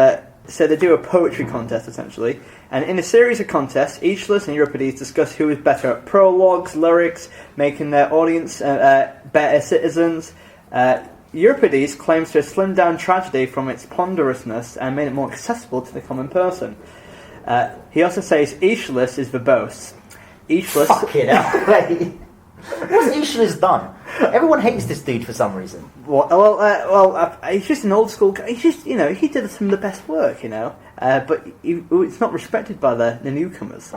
so they do a poetry contest essentially. And in a series of contests, Aeschylus and Euripides discuss who is better at prologues, lyrics, making their audience better citizens. Euripides claims to have slimmed down tragedy from its ponderousness and made it more accessible to the common person. He also says Aeschylus is verbose. Aeschylus... Fucking hell. What's Aeschylus done? Everyone hates this dude for some reason. Well, he's just an old school guy. He's just, he did some of the best work, but it's not respected by the newcomers.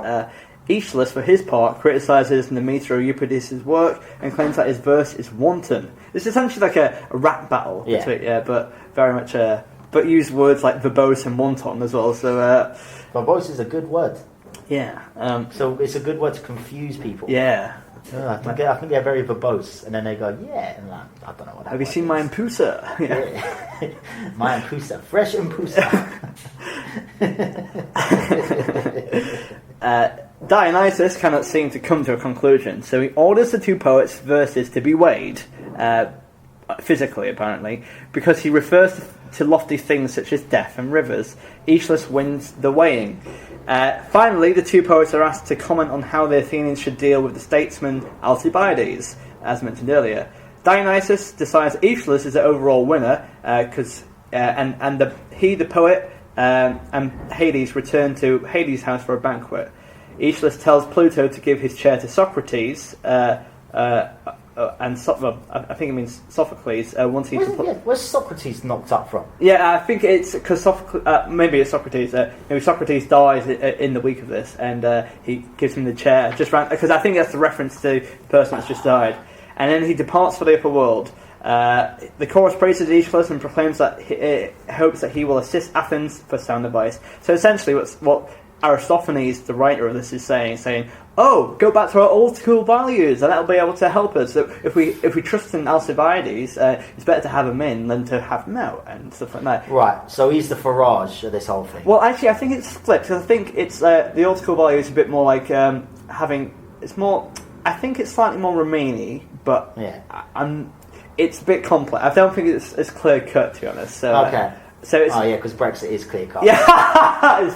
Aeschylus, for his part, criticises the metre of Euripides' work and claims that his verse is wanton. It's essentially like a rap battle, but very much, but use words like verbose and wanton as well. So verbose is a good word. Yeah. So it's a good word to confuse people. Yeah. I think they're very verbose, and then they go, and I don't know what that Have you seen my Impusa? Yeah. My Impusa. Fresh Impusa. Dionysus cannot seem to come to a conclusion, so he orders the two poets' verses to be weighed, physically apparently, because he refers to lofty things such as death and rivers. Aeschylus wins the weighing. Finally, the two poets are asked to comment on how the Athenians should deal with the statesman Alcibiades, as mentioned earlier. Dionysus decides Aeschylus is the overall winner, because the poet and Hades return to Hades' house for a banquet. Aeschylus tells Pluto to give his chair to Socrates, I think it means Sophocles. Once he's where's Socrates knocked up from? Yeah, I think it's because maybe it's Socrates. Maybe Socrates dies in the week of this, and he gives him the chair just because I think that's the reference to the person that's just died. and then he departs for the upper world. The chorus praises Aeschylus and proclaims that he hopes that he will assist Athens for sound advice. So essentially, what Aristophanes, the writer of this, is saying, oh, go back to our old school values, and that'll be able to help us. So if we trust in Alcibiades, it's better to have him in than to have him out, and stuff like that. Right, so he's the Farage of this whole thing. Well, actually, I think it's split, because I think it's the old school value is a bit more like it's more. I think it's slightly more Romani, but it's a bit complex. I don't think it's as clear cut, to be honest. So, okay. So it's, because Brexit is clear cut. Yeah.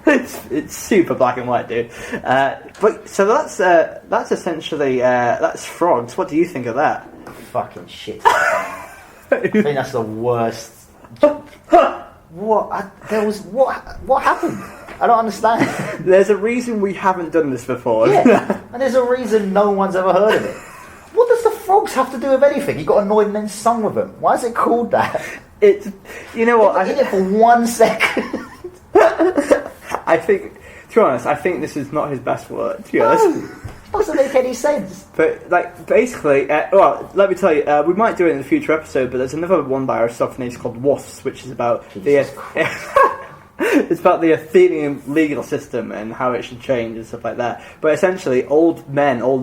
It's super black and white, dude. But so that's essentially that's frogs. What do you think of that? Fucking shit. I think that's the worst. What happened? I don't understand. There's a reason we haven't done this before. Yeah, and there's a reason no one's ever heard of it. What does the frogs have to do with anything? You got annoyed and then sung with them. Why is it called that? It's, you know what? I did it for 1 second. I think, to be honest, I think this is not his best work. To be honest, doesn't make any sense. But basically, well, let me tell you, we might do it in a future episode. But there's another one by Aristophanes called Wasps, which is about it's about the Athenian legal system and how it should change and stuff like that. But essentially, old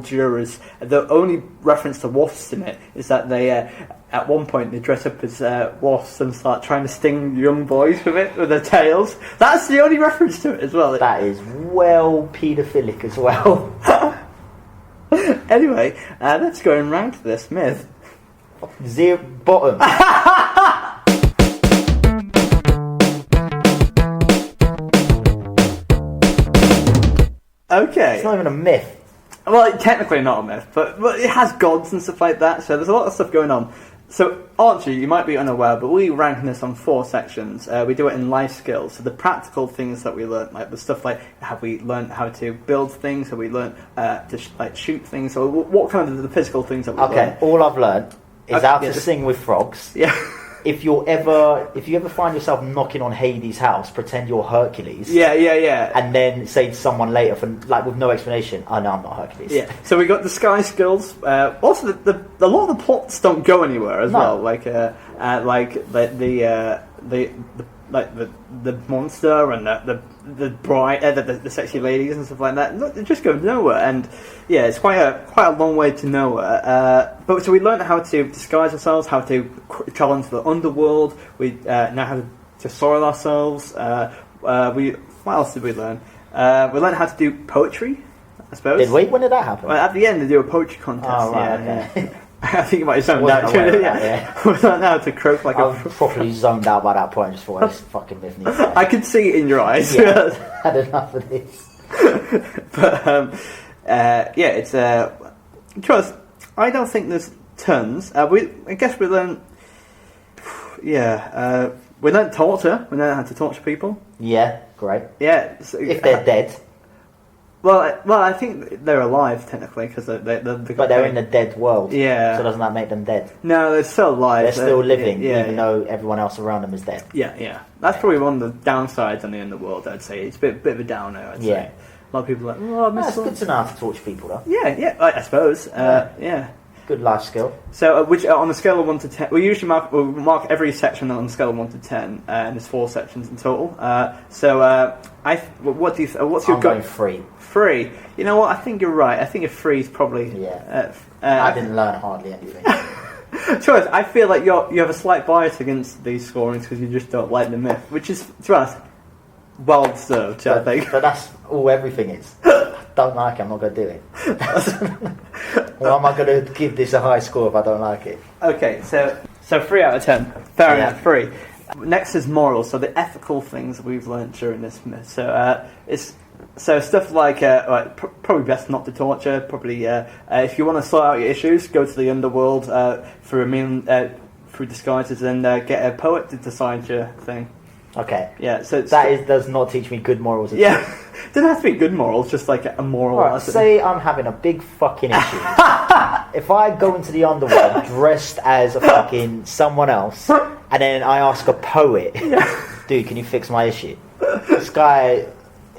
jurors, the only reference to wasps in it is that they, at one point, they dress up as wasps and start trying to sting young boys with their tails. That's the only reference to it as well. That is well paedophilic as well. Anyway, let's go and rank this myth. Zero bottom. Okay. It's not even a myth. Well, technically not a myth, but it has gods and stuff like that, so there's a lot of stuff going on. So, Archie, you might be unaware, but we rank this on 4 sections. We do it in life skills, so the practical things that we learn, like the stuff like, have we learned how to build things, have we learned to shoot things, or what kind of the physical things that we learn? Okay, all I've learned is how to sing with frogs. Yeah. If you ever find yourself knocking on Hades' house, pretend you're Hercules. Yeah. And then say to someone later, with no explanation, "Oh no, I'm not Hercules." Yeah. So we got disguise skills. Also, a lot of the plots don't go anywhere as well. Like the monster and the bride, the sexy ladies and stuff like that. They just go nowhere, and yeah, it's quite a long way to nowhere. But so we learned how to disguise ourselves, how to travel into the underworld. We know how to soil ourselves. What else did we learn? We learned how to do poetry, I suppose. Did we? When did that happen? Well, at the end, they do a poetry contest. Oh right, okay. I think you might have zoned out. Yeah. We learned how to croak like I was properly zoned out by that point. Just thought this fucking myth needs to I could see it in your eyes. Yeah, had enough of this. But it's because I don't think there's tons. I guess we learned. We learned torture. We learned how to torture people. Yeah, great. Yeah, so, if they're dead. Well, I think they're alive technically because but they're in the dead world. Yeah. So doesn't that make them dead? No, they're still alive. They're still living, even though everyone else around them is dead. Yeah. That's probably one of the downsides on the underworld. I'd say it's a bit of a downer. I'd say. A lot of people are like, oh, that's good to know how to torture people, though. Yeah. I suppose. Yeah. Good life skill. So, which on a scale of 1 to 10, we usually mark every section on a scale of 1 to 10, and there's 4 sections in total. What do you? What's your gut? I'm going 3. 3. You know what? I think you're right. I think a 3 is probably. Yeah. I didn't learn hardly anything. To us, I feel like you have a slight bias against these scorings because you just don't like the myth, which is to us well deserved. I think. But that's all everything is. Don't like it, I'm not going to do it. Why am I going to give this a high score if I don't like it? Okay, so 3 out of 10. Fair enough, 3. Next is morals, so the ethical things that we've learned during this myth. So it's stuff like probably best not to torture. Probably if you want to sort out your issues, go to the underworld through disguises and get a poet to decide your thing. Okay. Yeah. So does not teach me good morals. Yeah. It doesn't have to be good morals. Just like a moral. Right, say I'm having a big fucking issue. If I go into the underworld dressed as a fucking someone else, and then I ask a poet, dude, can you fix my issue? This guy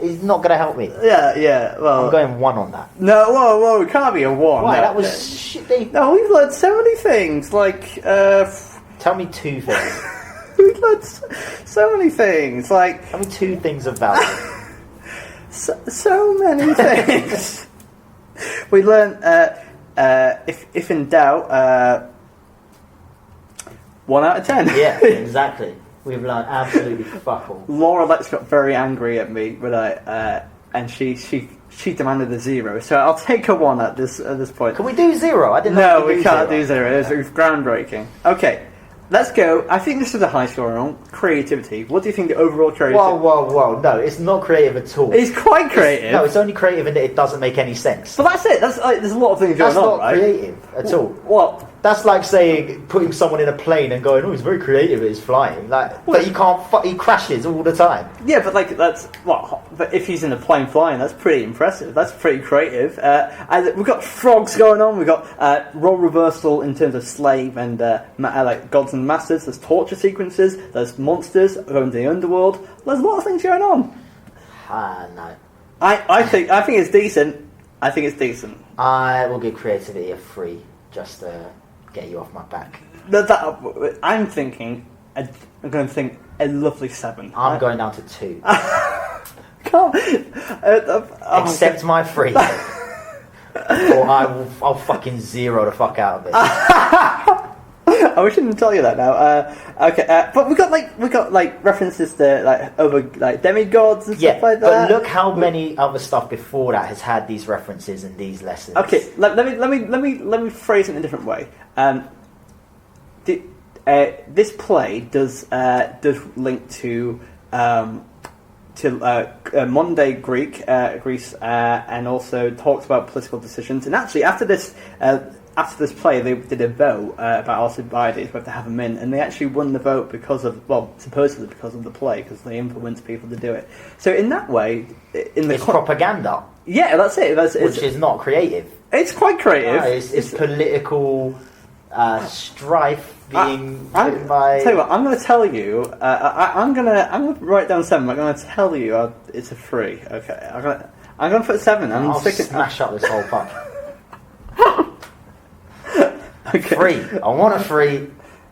He's not going to help me. Yeah. Well, I'm going 1 on that. No, whoa, it can't be a 1. Why? That was shitty. No, we've learned so many things. Like, tell me 2 things. we've learned so many things. Like, tell me 2 things of value. so many things. We learned, if in doubt, 1 out of 10. Yeah, exactly. We've learned absolutely fuck all. Laura Lex got very angry at me when and she demanded a 0. So I'll take a 1 at this point. Can we do 0? I didn't know. No, we can't do 0. It was groundbreaking. Okay, let's go. I think this is a high score on creativity. What do you think the overall creativity? Whoa! No, it's not creative at all. It's quite creative. It's only creative in that it doesn't make any sense. But that's it. That's there's a lot of things going on, right? That's not creative at all. What? That's like saying putting someone in a plane and going, "Oh, he's very creative at his flying." But he can't. He crashes all the time. Yeah, but that's But if he's in a plane flying, that's pretty impressive. That's pretty creative. And we've got frogs going on. We've got role reversal in terms of slave and like gods and masters. There's torture sequences. There's monsters going to the underworld. There's a lot of things going on. No. I think it's decent. I think it's decent. I will give creativity a 3 just to get you off my back. I'm thinking. I'm going to think a lovely 7. I'm going down to 2. Can't. Accept my 3. Or I'll fucking 0 the fuck out of it. Oh, we shouldn't tell you that now. Okay, but we got references to over demigods and stuff like that. But look how many other stuff before that has had these references and these lessons. Okay, let me phrase it in a different way. This play does link to modern day Greece, and also talks about political decisions. And actually, after this play, they did a vote about Alcibiades, whether to have him in, and they actually won the vote supposedly because of the play, because they influenced people to do it. So in that way, it's propaganda. Yeah, that's it. Which is not creative. It's quite creative. No, it's political strife being written by. Tell you what, I'm going to tell you. I'm going to write down 7. I'm going to tell you it's a 3. Okay, I'm going to put 7. I'll smash up this whole pub. Okay. 3. I want a 3.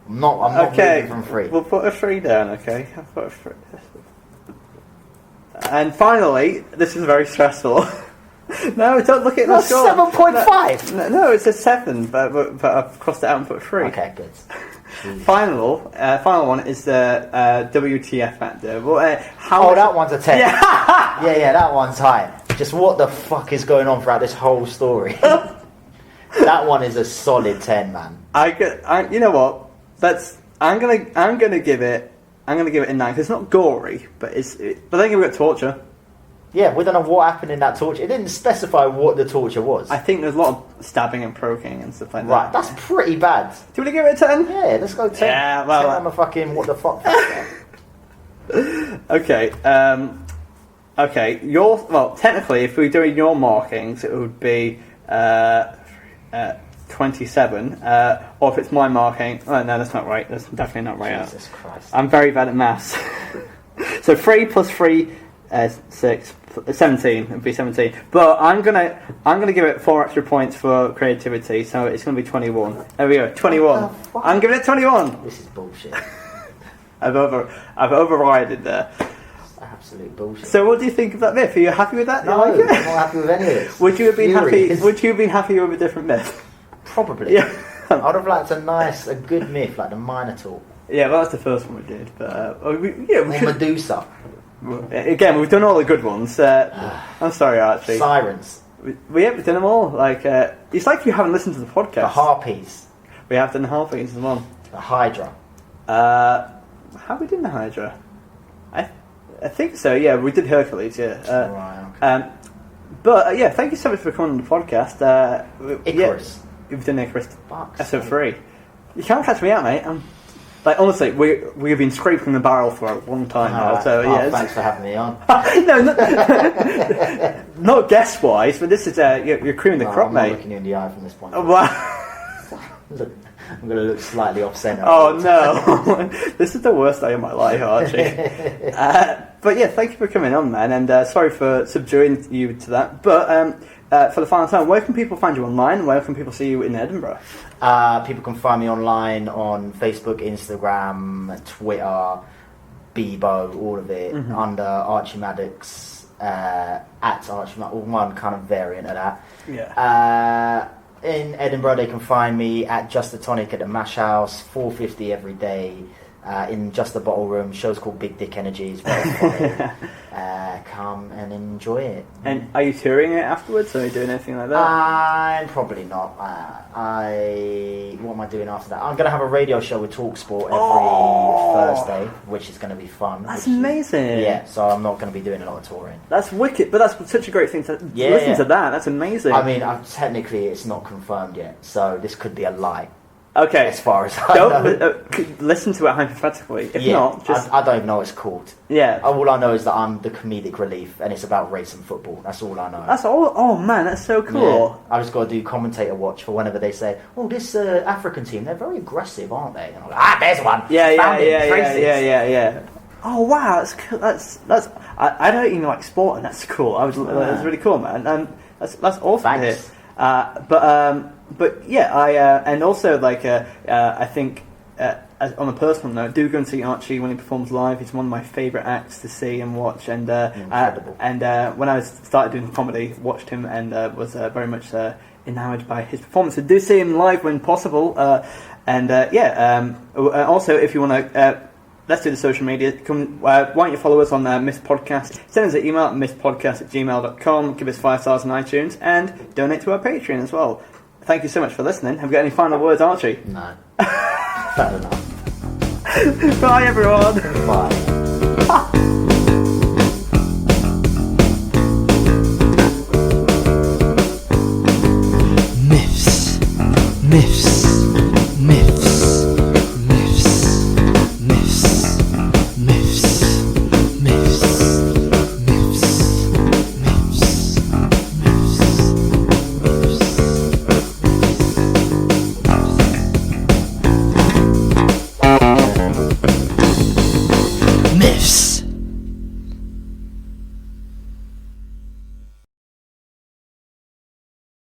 I'm not moving from 3. We'll put a 3 down. Okay, I'll put a 3. And finally, this is very stressful. No, don't look at the score. 7.5. No, it's a 7, but I've crossed it out and put 3. Okay, good. Final one is the WTF factor. Well, that one's a 10. Yeah, that one's high. Just what the fuck is going on throughout this whole story? That one is a solid 10, man. You know what? I'm gonna give it a 9 because it's not gory, but but then you've got torture. Yeah, we don't know what happened in that torture. It didn't specify what the torture was. I think there's a lot of stabbing and poking and stuff like that. Right, that's pretty bad. Do you want to give it a 10? Yeah, let's go 10. Yeah, well, I'm a fucking what the fuck. Okay. Okay. Technically, if we're doing your markings, it would be 27. Or if it's my marking, no, that's not right. That's definitely not right. Jesus Christ. I'm very bad at maths. So 3 plus 3, 6, 17. It'd be 17. But I'm gonna give it 4 extra points for creativity. So it's gonna be 21. There we go. 21. I'm giving it 21. This is bullshit. I've overrided there. Absolute bullshit. So what do you think of that myth? Are you happy with that? No, I'm not happy with any of this. Would you have been happy? Would you have been happy with a different myth? Probably. Yeah. I'd have liked a good myth like the Minotaur. Yeah, well, that's the first one we did. But we should. Medusa. Again, we've done all the good ones. I'm sorry, Archie. Sirens. We have done them all. It's like you haven't listened to the podcast. The Harpies. We have done the Harpies as well. The Hydra. Have we done the Hydra? I think so. Yeah, we did Hercules. Yeah. Right. Okay. But yeah, thank you so much for coming on the podcast. Icarus. We've done Icarus. Fuck's Episode 3. You can't catch me out, mate. Honestly, we've been scraping the barrel for a long time now. Right. So yeah. Thanks for having me on. No, not guest wise, but this is you're creaming the crop, I'm mate. not looking you in the eye from this point. Oh, wow. Look, I'm going to look slightly off centre. Oh no, this is the worst day of my life, Archie. But yeah, thank you for coming on, man, and sorry for subduing you to that. But for the final time, where can people find you online? Where can people see you in Edinburgh? People can find me online on Facebook, Instagram, Twitter, Bebo, all of it, under Archie Maddocks, at Archie Maddocks, one kind of variant of that. Yeah. In Edinburgh, they can find me at Just The Tonic at the Mash House, 4:50 every day, in Just The Bottle Room. Show's called Big Dick Energy. It's very funny. Come and enjoy it. And are you touring it afterwards? Or are you doing anything like that? I'm probably not. What am I doing after that? I'm going to have a radio show with TalkSport every Thursday, which is going to be fun. That's amazing. Yeah, so I'm not going to be doing a lot of touring. That's wicked, but that's such a great thing to listen to that. That's amazing. I mean, technically it's not confirmed yet, so this could be a lie. Okay. As far as I know. Listen to it hypothetically. If not, just... I don't even know what it's called. Yeah. All I know is that I'm the comedic relief, and it's about race and football. That's all I know. That's all. Oh man, that's so cool. Yeah. I just got to do commentator watch for whenever they say, "Oh, this African team, they're very aggressive, aren't they?" And I'm like, there's one. Yeah. Oh wow, that's cool. That's. I don't even like sport, and that's cool. That's really cool, man. And that's awesome. Thanks. To hear. But yeah, and also like I think on a personal note, do go and see Archie when he performs live. He's one of my favourite acts to see and watch. And incredible. When I started doing comedy, watched him and was very much enamoured by his performance. So do see him live when possible. Also, if you want to. Let's do the social media. Why don't you follow us on Miffs Podcast? Send us an email at misspodcast@gmail.com. Give us 5 stars on iTunes and donate to our Patreon as well. Thank you so much for listening. Have you got any final words, Archie? No. Fair enough. Bye, everyone. Bye. Miffs.